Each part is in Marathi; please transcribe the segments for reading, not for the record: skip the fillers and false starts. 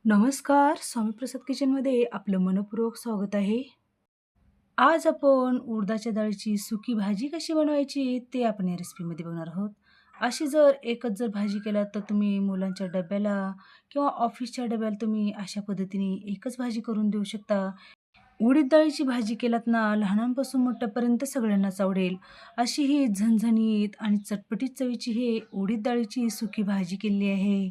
नमस्कार, स्वामी प्रसाद किचनमध्ये आपलं मनःपूर्वक स्वागत आहे. आज आपण उडदाच्या डाळीची सुकी भाजी कशी बनवायची ते आपण या रेसिपीमध्ये बघणार आहोत. अशी जर एकच जर भाजी केलात तर तुम्ही मुलांच्या डब्याला किंवा ऑफिसच्या डब्याला तुम्ही अशा पद्धतीने एकच भाजी करून देऊ शकता. उडीद डाळीची भाजी केलात ना, लहानांपासून मोठ्यापर्यंत सगळ्यांनाच आवडेल. अशी ही झणझणीत आणि चटपटीत चवीची ही उडीद डाळीची सुकी भाजी केलेली आहे.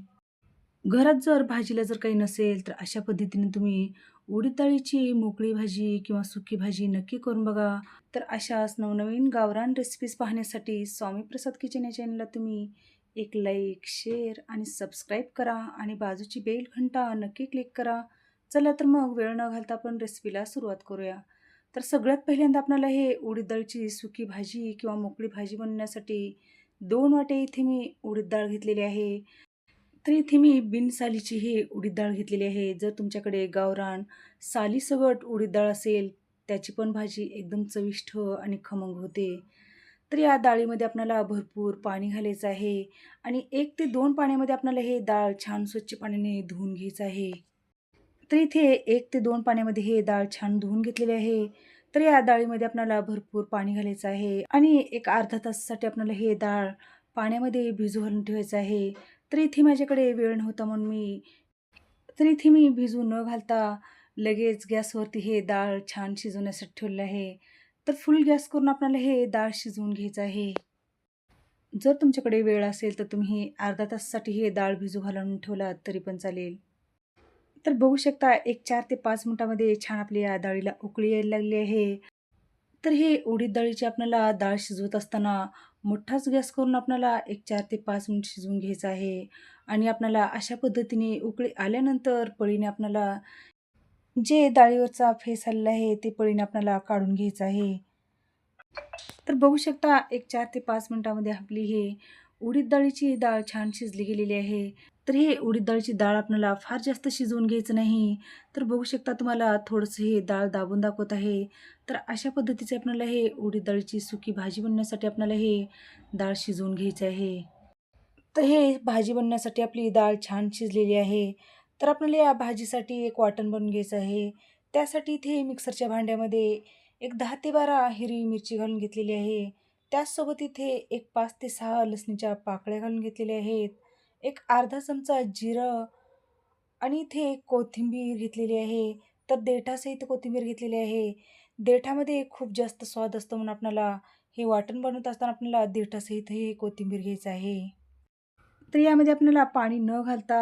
घरात जर भाजीला जर काही नसेल, तर अशा पद्धतीने तुम्ही उडीद डाळीची मोकळी भाजी किंवा सुकी भाजी नक्की करून बघा. तर अशाच नवनवीन गावरान रेसिपीज पाहण्यासाठी स्वामी प्रसाद किचन या चॅनलला तुम्ही एक लाईक, शेअर आणि सबस्क्राईब करा आणि बाजूची बेल घंटा नक्की क्लिक करा. चला तर मग वेळ न घालता आपण रेसिपीला सुरुवात करूया. तर सगळ्यात पहिल्यांदा आपल्याला हे उडीद डाळीची सुकी भाजी किंवा मोकळी भाजी बनवण्यासाठी 2 वाटे इथे मी उडीद डाळ घेतलेली आहे. तर इथे मी बिनसालीची ही उडीद डाळ घेतलेली आहे. जर तुमच्याकडे गावरान सालीसकट उडीद डाळ असेल, त्याची पण भाजी एकदम चविष्ट आणि खमंग होते. तर या डाळीमध्ये आपल्याला भरपूर पाणी घालायचं आहे आणि 1 ते 2 पाण्यामध्ये आपल्याला हे डाळ छान स्वच्छ पाण्याने धुवून घ्यायचं आहे. तर इथे 1 ते 2 पाण्यामध्ये हे डाळ छान धुवून घेतलेली आहे. तर या डाळीमध्ये आपल्याला भरपूर पाणी घालायचं आहे आणि एक अर्धा तासासाठी आपल्याला हे डाळ पाण्यामध्ये भिजू घालून ठेवायचं आहे. तर इथे माझ्याकडे वेळ नव्हता म्हणून मी भिजू न घालता लगेच गॅसवरती हे डाळ छान शिजवण्यासाठी ठेवलेलं आहे. तर फुल गॅस करून आपल्याला हे डाळ शिजवून घ्यायचं आहे. जर तुमच्याकडे वेळ असेल तर तुम्ही अर्धा तासासाठी हे डाळ भिजू घालून ठेवलात तरी पण चालेल. तर बघू शकता एक 4 ते 5 मिनिटामध्ये छान आपल्या या डाळीला उकळी यायला लागली आहे. तर हे उडीद डाळीची आपल्याला डाळ शिजवत असताना मोठाच गॅस करून आपल्याला एक 4 ते 5 मिनिट शिजवून घ्यायचं आहे आणि आपल्याला अशा पद्धतीने उकळी आल्यानंतर पळीने आपल्याला जे डाळीवरचा फेस आलेला आहे ते पळीने आपल्याला काढून घ्यायचं आहे. तर बघू शकता एक 4 ते 5 मिनिटामध्ये आपली हे उडीद डाळीची डाळ छान शिजली गेलेली आहे. तर हे उडीद डाळीची डाळ आपल्याला फार जास्त शिजवून घ्यायचं नाही. तर बघू शकता तुम्हाला थोडंसं हे डाळ दाबून दाखवत आहे. तर अशा पद्धतीचे आपल्याला हे उडीद डाळीची सुकी भाजी बनवण्यासाठी आपल्याला हे डाळ शिजवून घ्यायचं आहे. तर हे भाजी बनवण्यासाठी आपली डाळ छान शिजलेली आहे. तर आपल्याला या भाजीसाठी एक वाटण बनवून घ्यायचं आहे. त्यासाठी इथे मिक्सरच्या भांड्यामध्ये एक 10 ते 12 हिरवी मिरची घालून घेतलेली आहे. त्याचसोबत इथे एक 5 ते 6 लसणीच्या पाकळ्या घालून घेतलेल्या आहेत. एक अर्धा चमचा जिरं आणि इथे कोथिंबीर घेतलेली आहे. तर देठासहित कोथिंबीर घेतलेली आहे. देठामध्ये खूप जास्त स्वाद असतो म्हणून आपल्याला हे वाटण बनवत असताना आपल्याला देठासहित हे कोथिंबीर घ्यायचं आहे. तर यामध्ये आपल्याला पाणी न घालता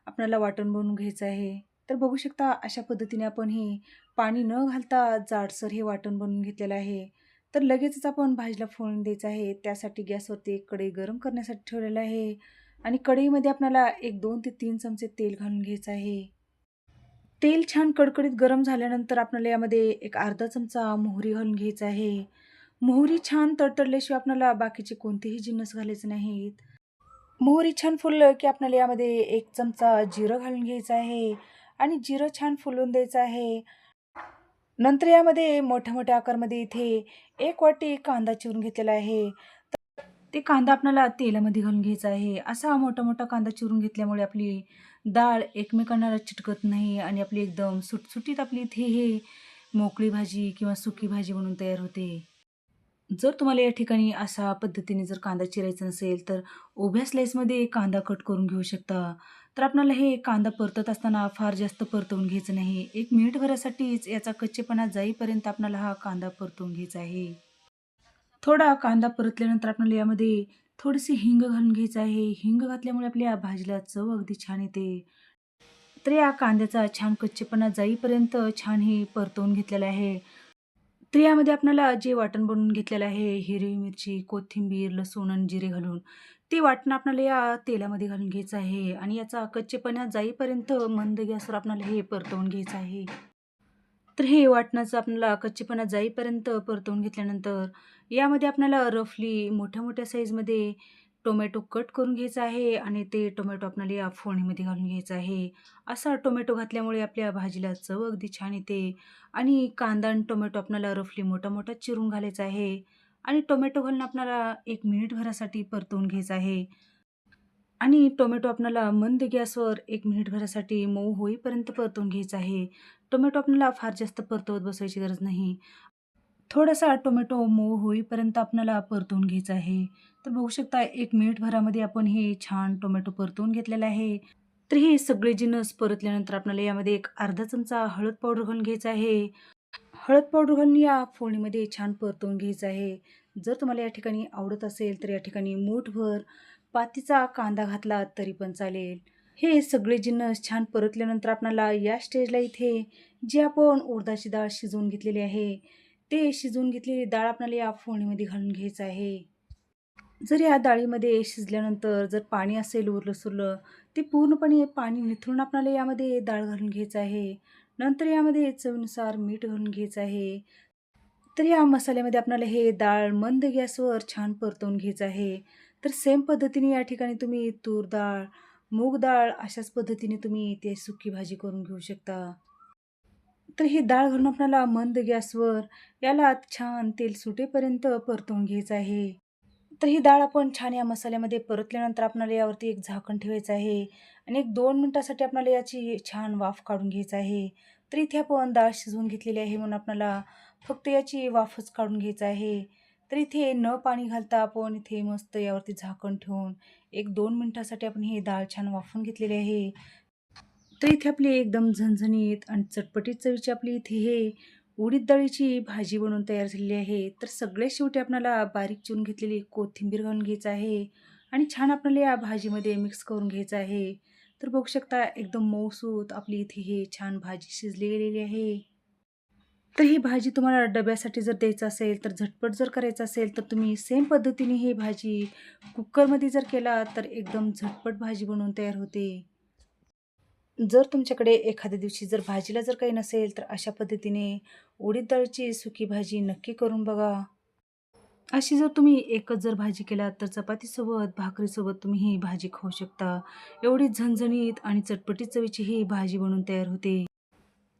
आपल्याला वाटण बनवून घ्यायचं आहे. तर बघू शकता अशा पद्धतीने आपण हे पाणी न घालता जाडसर हे वाटण बनवून घेतलेलं आहे. तर लगेचच आपण भाजीला फोडणी द्यायचं आहे. त्यासाठी गॅसवरती एक कढई गरम करण्यासाठी ठेवलेलं आहे आणि कढईमध्ये आपल्याला एक 2 ते 3 चमचे तेल घालून घ्यायचं आहे. तेल छान कडकडीत गरम झाल्यानंतर आपल्याला यामध्ये एक अर्धा चमचा मोहरी घालून घ्यायचा आहे. मोहरी छान तडतडल्याशिवाय आपल्याला बाकीचे कोणतेही जिन्नस घालायचे नाहीत. मोहरी छान फुललं की आपल्याला यामध्ये 1 चमचा जिरं घालून घ्यायचं आहे आणि जिरं छान फुलून द्यायचं आहे. नंतर यामध्ये मोठ्या-मोठ्या आकारमध्ये इथे 1 वाटी कांदा चिरून घेतलेला आहे. ते कांदा आपल्याला तेलामध्ये घालून घ्यायचा आहे. असा मोठा-मोठा कांदा चिरून घेतल्यामुळे आपली डाळ एकमेकांना चिटकत नाही आणि आपली एकदम सुटसुटीत आपली इथे हे मोकळी भाजी किंवा सुकी भाजी म्हणून तयार होते. जर तुम्हाला या ठिकाणी अशा पद्धतीने जर कांदा चिरायचा नसेल, तर उभ्या स्लाईसमध्ये कांदा कट करून घेऊ शकता. तर आपल्याला हे कांदा परतत असताना फार जास्त परतवून घ्यायचं नाही. 1 मिनिटभरासाठीच याचा कच्चेपणा जाईपर्यंत आपल्याला हा कांदा परतवून घ्यायचा आहे. थोडा कांदा परतल्यानंतर आपल्याला यामध्ये थोडीशी हिंग घालून घ्यायचं आहे. हिंग घातल्यामुळे आपल्या भाजीला चव अगदी छान येते. तर या कांद्याचा छान कच्चेपणा जाईपर्यंत छान हे परतवून घेतलेलं आहे. तर यामध्ये आपल्याला जे वाटण बनवून घेतलेलं आहे, हिरवी मिरची, कोथिंबीर, लसूण आणि जिरे घालून, ते वाटण आपल्याला या तेलामध्ये घालून घ्यायचं आहे आणि याचा कच्चेपणा जाईपर्यंत मंद गॅसवर आपल्याला हे परतवून घ्यायचं आहे. तर हे वाटणाचं आपल्याला कच्चेपणा जाईपर्यंत परतवून घेतल्यानंतर यामध्ये आपल्याला रफली मोठ्या-मोठ्या साईजमध्ये टोमॅटो कट करून घ्यायचा आहे आणि ते टोमॅटो आपल्याला या फोडणीमध्ये घालून घ्यायचा आहे. असा टोमॅटो घातल्यामुळे आपल्या भाजीला चव अगदी छान येते आणि कांदा आणि टोमॅटो आपल्याला रफली मोठा-मोठा चिरून घालायचा आहे आणि टोमॅटो घालून आपल्याला 1 मिनिटभरासाठी परतवून घ्यायचं आहे. आणि टोमॅटो आपल्याला मंद गॅसवर 1 मिनिटभरासाठी मऊ होईपर्यंत परतवून घ्यायचा आहे. टोमॅटो आपल्याला फार जास्त परतवत बसायची गरज नाही. थोडासा टोमॅटो मऊ होईपर्यंत आपल्याला परतवून घ्यायचा आहे. तर बघू शकता 1 मिनिटभरामध्ये आपण हे छान टोमॅटो परतवून घेतलेला आहे. तर हे सगळे जिन्नस परतल्यानंतर आपल्याला यामध्ये एक अर्धा चमचा हळद पावडर घालून घ्यायचा आहे. हळद पावडर घालून या फोडणीमध्ये छान परतवून घ्यायचं आहे. जर तुम्हाला या ठिकाणी आवडत असेल तर या ठिकाणी मूठभर पातीचा कांदा घातला तरी पण चालेल. हे सगळे जिन्नस छान परतल्यानंतर आपल्याला या स्टेजला इथे जी आपण उडदाची डाळ शिजवून घेतलेली आहे, ते शिजवून घेतलेली डाळ आपल्याला या फोडणीमध्ये घालून घ्यायचं आहे. जर या डाळीमध्ये शिजल्यानंतर जर पाणी असेल उरलं-सुरलं, ते पूर्णपणे पाणी निथळून आपल्याला यामध्ये डाळ घालून घ्यायचं आहे. नंतर यामध्ये चवीनुसार मीठ घालून घ्यायचं आहे. तर या मसाल्यामध्ये आपल्याला हे डाळ मंद गॅसवर छान परतवून घ्यायचं आहे. तर सेम पद्धतीने या ठिकाणी तुम्ही तूर डाळ, मूग डाळ अशाच पद्धतीने तुम्ही ते सुकी भाजी करून घेऊ शकता. तर ही डाळ घालून आपल्याला मंद गॅसवर याला छान तेल सुटेपर्यंत परतवून घ्यायचं आहे. तर ही डाळ आपण छान या मसाल्यामध्ये परतल्यानंतर आपल्याला यावरती एक झाकण ठेवायचं आहे आणि एक 2 मिनिटासाठी आपल्याला याची छान वाफ काढून घ्यायचं आहे. तर इथे आपण डाळ शिजवून घेतलेली आहे म्हणून आपल्याला फक्त याची वाफच काढून घ्यायचं आहे. तर इथे न पाणी घालता आपण इथे मस्त यावरती झाकण ठेवून एक 2 मिनिटासाठी आपण ही डाळ छान वाफवून घेतलेली आहे. तर इथे आपली एकदम झणझणीत आणि चटपटीत चवीची आपली इथे हे उडीद डाळीची भाजी बनवून तयार झालेली आहे. तर सगळ्यात शेवटी आपल्याला बारीक चिरून घेतलेली कोथिंबीर घालून घ्यायचं आहे आणि छान आपल्याला या भाजीमध्ये मिक्स करून घ्यायचं आहे. तर बघू शकता एकदम मऊसूत आपली इथे हे छान भाजी शिजली गेलेली आहे. तर ही भाजी तुम्हाला डब्यासाठी जर द्यायचं असेल, तर झटपट जर करायचं असेल, तर तुम्ही सेम पद्धतीने ही भाजी कुकरमध्ये जर केला, तर एकदम झटपट भाजी बनवून तयार होते. जर तुमच्याकडे एखाद्या दिवशी जर भाजीला जर काही नसेल, तर अशा पद्धतीने उडीद डाळीची सुकी भाजी नक्की करून बघा. अशी जर तुम्ही एकच जर भाजी केलात, तर चपातीसोबत, भाकरीसोबत तुम्ही ही भाजी खाऊ शकता. एवढी झणझणीत आणि चटपटीत चवीची ही भाजी बनून तयार होते.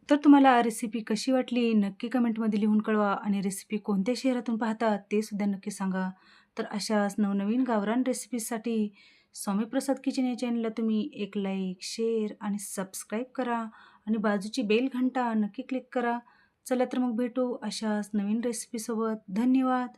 तर तुम्हाला रेसिपी कशी वाटली नक्की कमेंटमध्ये लिहून कळवा आणि रेसिपी कोणत्या शहरातून पाहता ते सुद्धा नक्की सांगा. तर अशाच नवनवीन गावरान रेसिपीजसाठी स्वामीप्रसाद किचन या चॅनलला तुम्ही एक लाईक, शेअर आणि सबस्क्राईब करा आणि बाजूची बेल घंटा नक्की क्लिक करा. चला तर मग भेटू अशाच नवीन रेसिपीसोबत. धन्यवाद.